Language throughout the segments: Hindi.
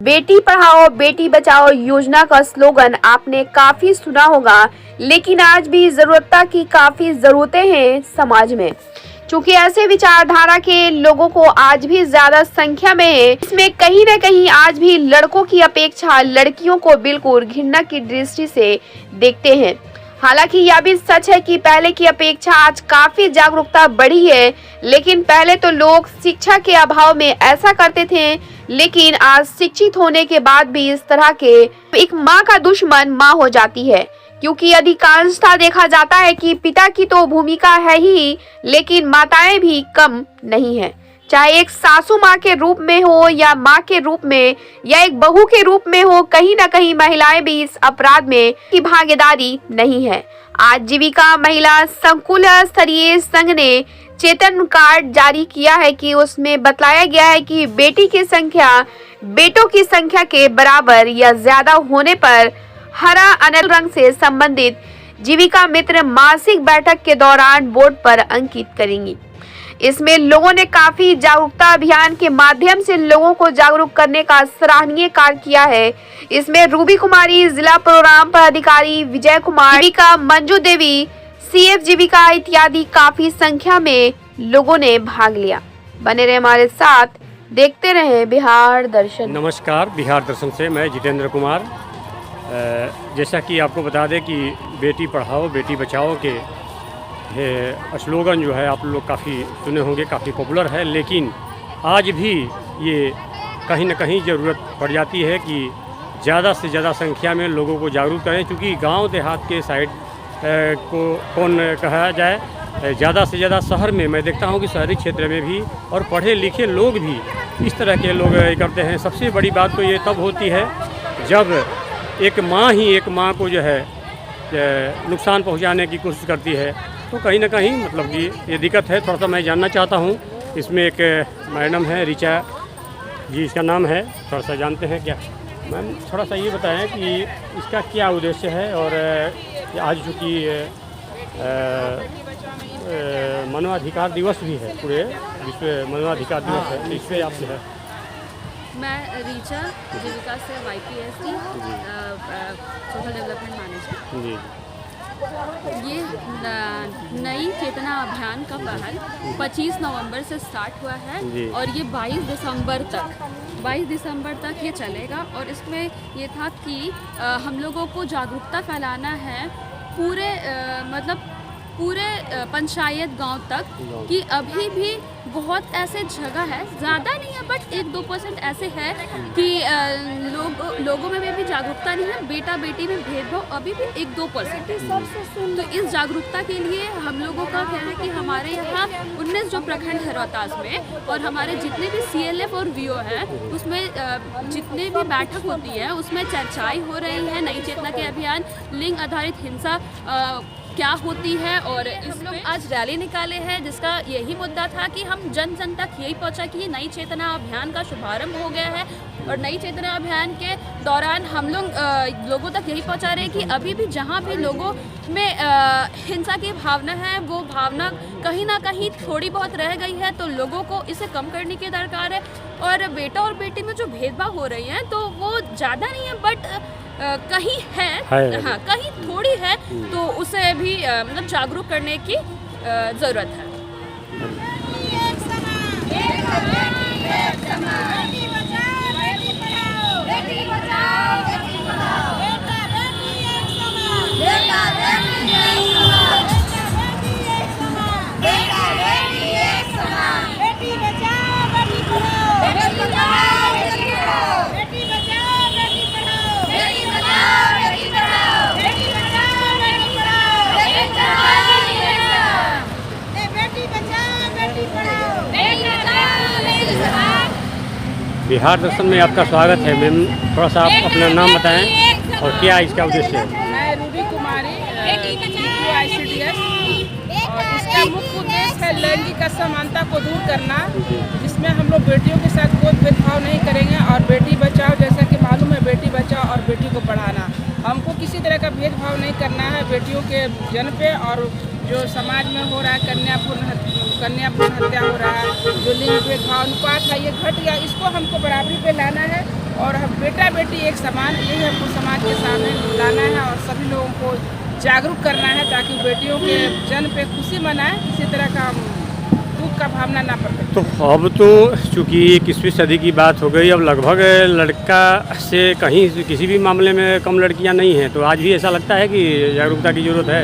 बेटी पढ़ाओ बेटी बचाओ योजना का स्लोगन आपने काफी सुना होगा, लेकिन आज भी जरूरतता की काफी जरूरतें हैं समाज में। चूंकि ऐसे विचारधारा के लोगों को आज भी ज्यादा संख्या में है, इसमें कहीं न कहीं आज भी लड़कों की अपेक्षा लड़कियों को बिल्कुल घृणा की दृष्टि से देखते हैं। हालांकि यह भी सच है कि पहले की अपेक्षा आज काफी जागरूकता बढ़ी है, लेकिन पहले तो लोग शिक्षा के अभाव में ऐसा करते थे, लेकिन आज शिक्षित होने के बाद भी इस तरह के एक माँ का दुश्मन माँ हो जाती है, क्योंकि अधिकांशतः देखा जाता है कि पिता की तो भूमिका है ही, लेकिन माताएं भी कम नहीं है। चाहे एक सासू माँ के रूप में हो या माँ के रूप में या एक बहू के रूप में हो, कहीं न कहीं महिलाएं भी इस अपराध में की भागीदारी नहीं है। आज जीविका महिला संकुल स्तरीय संघ ने चेतन कार्ड जारी किया है कि उसमें बतलाया गया है कि बेटी की संख्या बेटों की संख्या के बराबर या ज्यादा होने पर हरा अनल रंग से संबंधित जीविका मित्र मासिक बैठक के दौरान बोर्ड पर अंकित करेंगी। इसमें लोगों ने काफी जागरूकता अभियान के माध्यम से लोगों को जागरूक करने का सराहनीय कार्य किया है। इसमें रूबी कुमारी, जिला प्रोग्राम पदाधिकारी विजय कुमार, जीविका मंजू देवी, सीएफ जीविका इत्यादि काफी संख्या में लोगों ने भाग लिया। बने रहे हमारे साथ, देखते रहे बिहार दर्शन। नमस्कार, बिहार दर्शन से मैं जितेंद्र कुमार। जैसा कि आपको बता दें कि बेटी पढ़ाओ बेटी बचाओ के स्लोगन जो है आप लोग काफ़ी सुने होंगे, काफ़ी पॉपुलर है, लेकिन आज भी ये कहीं ना कहीं ज़रूरत पड़ जाती है कि ज़्यादा से ज़्यादा संख्या में लोगों को जागरूक करें, क्योंकि गांव देहात के साइड को कौन कहा जाए, ज़्यादा से ज़्यादा शहर में मैं देखता हूं कि शहरी क्षेत्र में भी और पढ़े लिखे लोग भी इस तरह के लोग करते हैं। सबसे बड़ी बात तो ये तब होती है जब एक माँ ही एक माँ को जो है नुकसान पहुँचाने की कोशिश करती है, तो कहीं ना कहीं मतलब कि ये दिक्कत है। थोड़ा सा मैं जानना चाहता हूँ, इसमें एक मैडम है ऋचा जी, इसका नाम है, थोड़ा सा जानते हैं क्या। मैम थोड़ा सा ये बताएं कि इसका क्या उद्देश्य है, और आज चूँकि मानवाधिकार दिवस भी है, पूरे विश्व मानवाधिकार दिवस है, इस पर आप जो है। मैं ऋचा जीविका से YPSC सोशल डेवलपमेंट मैनेजर जी। ये नई चेतना अभियान का पहल 25 नवंबर से स्टार्ट हुआ है और ये 22 दिसंबर तक ये चलेगा। और इसमें ये था कि हम लोगों को जागरूकता फैलाना है पूरे पूरे पंचायत गांव तक, कि अभी भी बहुत ऐसे जगह है, ज़्यादा नहीं है बट 1-2% ऐसे है कि लोगों में भी जागरूकता नहीं है। बेटा बेटी में भेदभाव अभी भी 1-2% है। तो इस जागरूकता के लिए हम लोगों का कहना है कि हमारे यहाँ 19 जो प्रखंड है रोहतास में, और हमारे जितने भी CLF और VO हैं, उसमें जितने भी बैठक होती है उसमें चर्चाएँ हो रही हैं नई चेतना के अभियान, लिंग आधारित हिंसा क्या होती है। और इस लोग आज रैली निकाले हैं जिसका यही मुद्दा था कि हम जन जन तक यही पहुंचा कि ये नई चेतना अभियान का शुभारंभ हो गया है। और नई चेतना अभियान के दौरान हम लोग लोगों तक यही पहुंचा रहे हैं कि अभी भी जहां भी लोगों में हिंसा की भावना है, वो भावना कहीं ना कहीं थोड़ी बहुत रह गई है, तो लोगों को इसे कम करने की दरकार है। और बेटा और बेटी में जो भेदभाव हो रही है तो वो ज़्यादा नहीं है बट कहीं है, हाँ कहीं थोड़ी है, तो उसे भी मतलब जागरूक करने की ज़रूरत है। बिहार दर्शन में आपका स्वागत है। मैम थोड़ा सा आप अपना नाम बताएं और क्या इसका उद्देश्य है। मैं रूबी कुमारी ICDS, और इसका मुख्य उद्देश्य है लैंगिक असमानता को दूर करना, जिसमें हम लोग बेटियों के साथ कोई भेदभाव नहीं करेंगे। और बेटी बचाओ, जैसा कि मालूम है, बेटी बचाओ और बेटी को पढ़ाना, हमको किसी तरह का भेदभाव नहीं करना है बेटियों के जन्म पे। और जो समाज में हो रहा है कन्या भ्रूण हत्या हो रहा है, जो लिंग भेदभाव अनुपात है ये घट गया, इसको हमको बराबरी पे लाना है। और बेटा बेटी एक समान, यही हमको समाज के सामने लाना है और सभी लोगों को जागरूक करना है ताकि बेटियों के जन्म पे खुशी मनाएं, किसी तरह का दुख का भावना ना पड़े। तो अब तो चूँकि 21वीं सदी की बात हो गई, अब लगभग लड़का से कहीं किसी भी मामले में कम लड़कियां नहीं हैं, तो आज भी ऐसा लगता है कि जागरूकता की ज़रूरत है।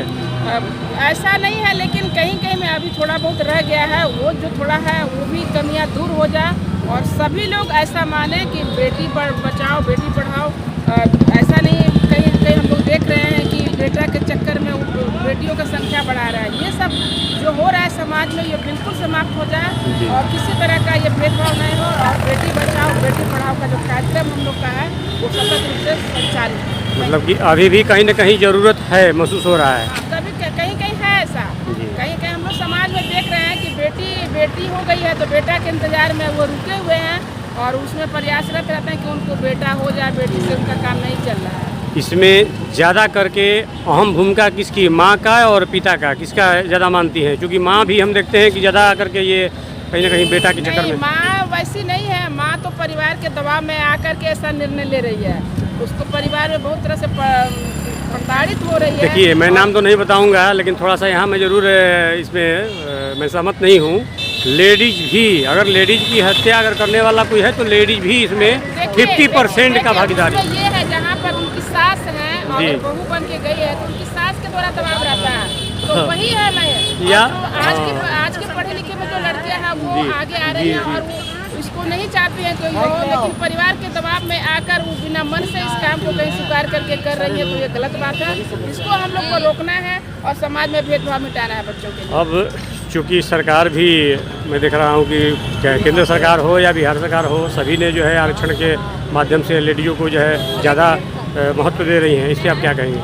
ऐसा नहीं है, लेकिन कहीं कहीं में अभी थोड़ा बहुत रह गया है, वो जो थोड़ा है वो भी कमियां दूर हो जाए और सभी लोग ऐसा माने कि बेटी बचाओ बेटी पढ़ाओ। ऐसा नहीं, कहीं कहीं हम लोग देख रहे हैं कि बेटा के चक्कर में बेटियों का संख्या बढ़ा रहा है। ये सब जो हो रहा है समाज में, ये बिल्कुल समाप्त हो जाए और किसी तरह का ये भेदभाव नहीं हो और बेटी बचाओ बेटी पढ़ाओ का जो कार्यक्रम हम लोग का है वो सफल रूप से संचालित। मतलब कि अभी भी कहीं ना कहीं ज़रूरत है, महसूस हो रहा है। कभी कहीं कहीं है ऐसा, कहीं कहीं हम लोग समाज में देख रहे हैं कि बेटी हो गई है तो बेटा के इंतजार में वो रुके हुए हैं और उसमें प्रयासरत रहते हैं कि उनको बेटा हो जाए, बेटी से उनका काम नहीं चल रहा है। इसमें ज़्यादा करके अहम भूमिका किसकी, माँ का और पिता का, किसका ज़्यादा मानती हैं? क्योंकि माँ भी हम देखते हैं कि ज़्यादा करके ये कहीं ना कहीं बेटा के चक्कर में। माँ वैसी नहीं है, माँ तो परिवार के दबाव में आकर के ऐसा निर्णय ले रही है, उसको परिवार में बहुत तरह से प्रताड़ित हो रही है। देखिए, मैं नाम तो नहीं बताऊंगा, लेकिन थोड़ा सा यहाँ मैं ज़रूर इसमें मैं सहमत नहीं हूँ। लेडीज भी, अगर लेडीज की हत्या अगर करने वाला कोई है तो लेडीज भी इसमें 50% का भागीदारी। ये है जहाँ पर उनकी सास है और बहू बन के गई है तो उनकी सास के द्वारा दबाव रहता है, तो वही है मैं। या आज के पढ़े लिखे में जो लड़कियाँ हैं वो आगे आ रही हैं और वो इसको नहीं चाहती हैं कोई हो, लेकिन परिवार के दबाव में आकर वो बिना मन से इस काम को कहीं स्वीकार करके कर रही है, तो ये गलत बात है। इसको हम लोग को रोकना है और समाज में भेदभाव मिटाना है बच्चों के लिए। अब चूँकि सरकार भी, मैं देख रहा हूँ कि चाहे केंद्र सरकार हो या बिहार सरकार हो, सभी ने जो है आरक्षण के माध्यम से लेडीज़ों को जो है ज़्यादा महत्व दे रही हैं। इससे आप क्या कहेंगे?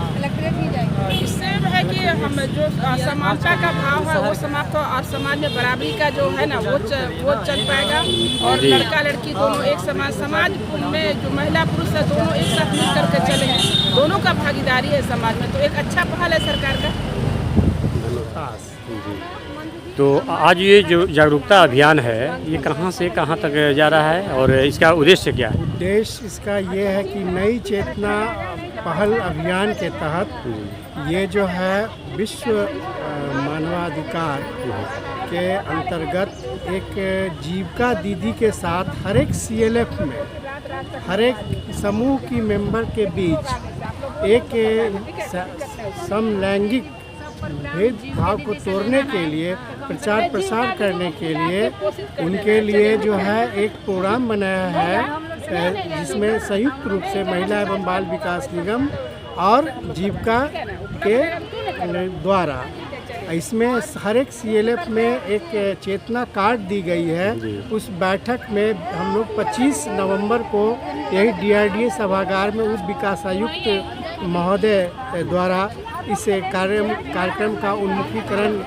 इससे है कि हम जो समानता का भाव है वो समाप्त हो और समाज में बराबरी का जो है ना वो चल पाएगा और लड़का लड़की दोनों एक समान, समाज में जो महिला पुरुष है दोनों एक साथ मिल करके चले हैं, दोनों का भागीदारी है समाज में, तो एक अच्छा पहल है सरकार का। तो आज ये जो जागरूकता अभियान है ये कहाँ से कहाँ तक जा रहा है और इसका उद्देश्य क्या है? उद्देश्य इसका ये है कि नई चेतना पहल अभियान के तहत ये जो है विश्व मानवाधिकार के अंतर्गत एक जीविका दीदी के साथ हर एक CLF में हर एक समूह की मेंबर के बीच एक समलैंगिक भेदभाव को तोड़ने के लिए, प्रचार प्रसार करने के लिए उनके लिए जो है एक प्रोग्राम बनाया है जिसमें संयुक्त रूप से महिला एवं बाल विकास निगम और जीविका के द्वारा इसमें हर एक CLF में एक चेतना कार्ड दी गई है। उस बैठक में हम लोग 25 नवंबर को यही DRDA सभागार में उप विकास आयुक्त महोदय द्वारा इस कार्यक्रम का उन्मुखीकरण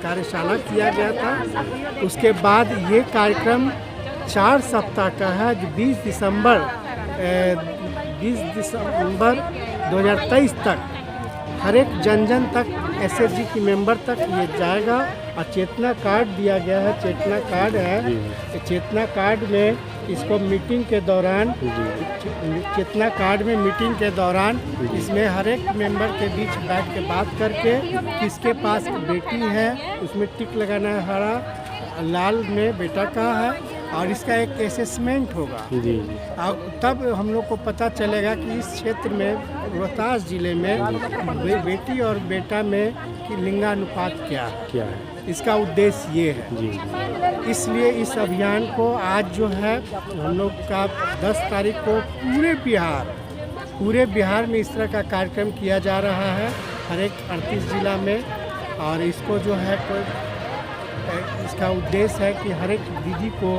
कार्यशाला किया गया था। उसके बाद ये कार्यक्रम 4 सप्ताह का है जो 20 दिसंबर 2023 तक हर एक जन तक SHG की मेंबर तक ये जाएगा और चेतना कार्ड दिया गया है। चेतना कार्ड है, चेतना कार्ड में इसको मीटिंग के दौरान, चेतना कार्ड में मीटिंग के दौरान इसमें हर एक मेंबर के बीच बैठ के बात करके किसके पास बेटी है उसमें टिक लगाना है, हरा लाल में बेटा का है और इसका एक असेसमेंट होगा। तब हम लोग को पता चलेगा कि इस क्षेत्र में रोहतास जिले में बेटी और बेटा में कि लिंगानुपात क्या है। इसका उद्देश्य ये है। इसलिए इस अभियान को आज जो है हम लोग का 10 तारीख को पूरे बिहार में इस तरह का कार्यक्रम किया जा रहा है, हर एक 38 जिला में। और इसको जो है इसका उद्देश्य है कि हर एक दीदी को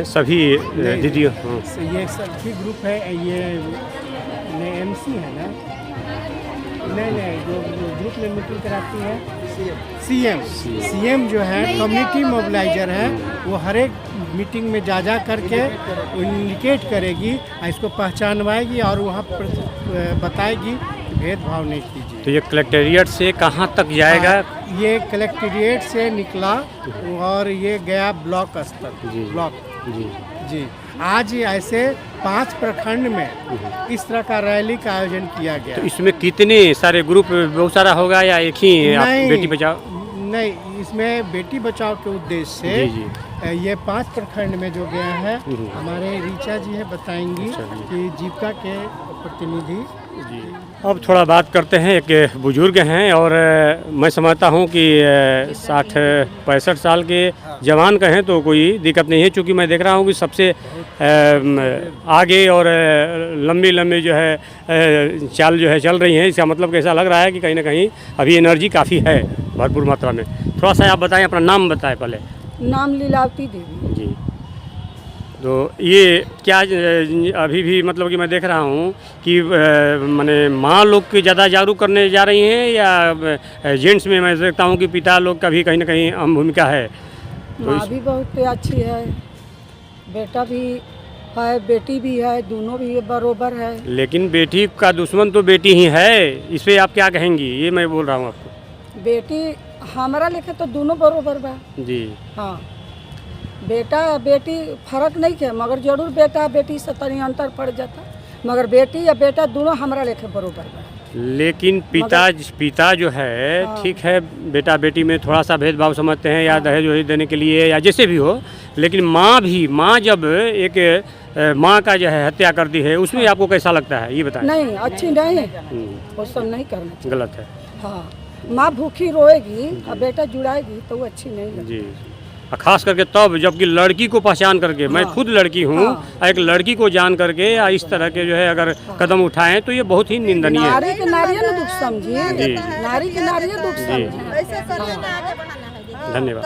सभी दीदी, ये सभी ग्रुप है, ये MC है ना, नहीं जो ग्रुप में मीटिंग कराती है CM जो है कम्युनिटी मोबिलाइजर है, वो हर एक मीटिंग में जा करके इंडिकेट करेगी, इसको पहचानवाएगी और वहाँ पर बताएगी भेदभाव नहीं कीजिए। तो ये कलेक्टेरिएट से कहाँ तक जाएगा? ये कलेक्टेरिएट से निकला और ये गया ब्लॉक स्तर जी। ब्लॉक जी जी। आज ऐसे 5 प्रखंड में इस तरह का रैली का आयोजन किया गया। तो इसमें कितने सारे ग्रुप, बहुत सारा होगा या एक ही आप नहीं, बेटी बचाओ? नहीं, इसमें बेटी बचाओ के उद्देश्य से जी जी। ये 5 प्रखंड में जो गया है, हमारे रीचा जी है बताएंगी अच्छा जी। कि जीविका के प्रतिनिधि। जी। अब थोड़ा बात करते हैं, एक बुजुर्ग हैं और मैं समझता हूं कि 60-65 साल के जवान कहें तो कोई दिक्कत नहीं है, क्योंकि मैं देख रहा हूं कि सबसे आगे और लंबी लंबी जो है चाल जो है चल रही हैं। इसका मतलब कैसा लग रहा है कि कहीं ना कहीं अभी एनर्जी काफ़ी है भरपूर मात्रा में। थोड़ा सा आप बताएं, अपना नाम बताएं पहले। नाम लीलावती देवी। जी। तो ये क्या अभी भी मतलब कि मैं देख रहा हूँ कि माने माँ लोग के ज़्यादा जागरूक करने जा रही हैं या जेंट्स में मैं देखता हूँ कि पिता लोग का भी कहीं ना कहीं अहम भूमिका है? तो माँ भी बहुत अच्छी है, बेटा भी है, बेटी भी है, दोनों भी बरोबर है। लेकिन बेटी का दुश्मन तो बेटी ही है, इस पर आप क्या कहेंगी? ये मैं बोल रहा हूँ आपको। बेटी हमारा लेखे तो दोनों बरोबर बा। जी। हाँ, बेटा बेटी फर्क नहीं है, मगर जरूर बेटा बेटी से तनी अंतर पड़ जाता, मगर बेटी या बेटा दोनों हमारा लेखे बरोबर बा। लेकिन पिता जो है, हाँ। ठीक है, बेटा बेटी में थोड़ा सा भेदभाव समझते हैं, या दहेज वहेज देने के लिए या जैसे भी हो, लेकिन माँ जब एक माँ का जो है हत्या करती है, उसमें आपको कैसा लगता है, ये बताएं। नहीं, अच्छी नहीं, वो सब नहीं करना चाहिए। गलत है। हाँ, माँ भूखी रोएगी और बेटा जुड़ाएगी तो वो अच्छी नहीं लगती। जी। और खास करके तब जबकि लड़की को पहचान करके, मैं खुद लड़की हूँ, एक लड़की को जान करके या इस तरह के जो है अगर कदम उठाएं तो ये बहुत ही निंदनीय है। नारी के नारियल दुख समझिए, जी। नारी के नारियल दुख जी। समझिए। धन्यवाद।